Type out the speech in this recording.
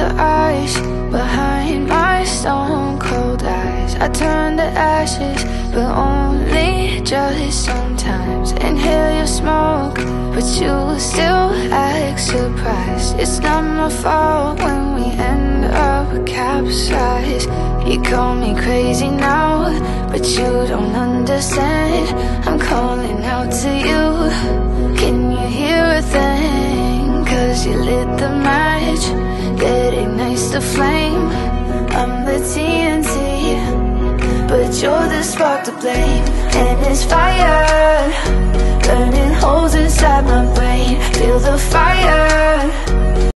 the ice behind my stone cold eyes. I turn to ashes, but only just sometimes. Inhale your smoke, but you still act surprised. It's not my fault when we end up capsized. You call me crazy now, but you don't understand. I'm calling out to you. Can you hear a thing? 'Cause you lit the match that ignites the flame. I'm the TNT, but you're the spark to blame. And it's fire burning holes inside my brain. Feel the fire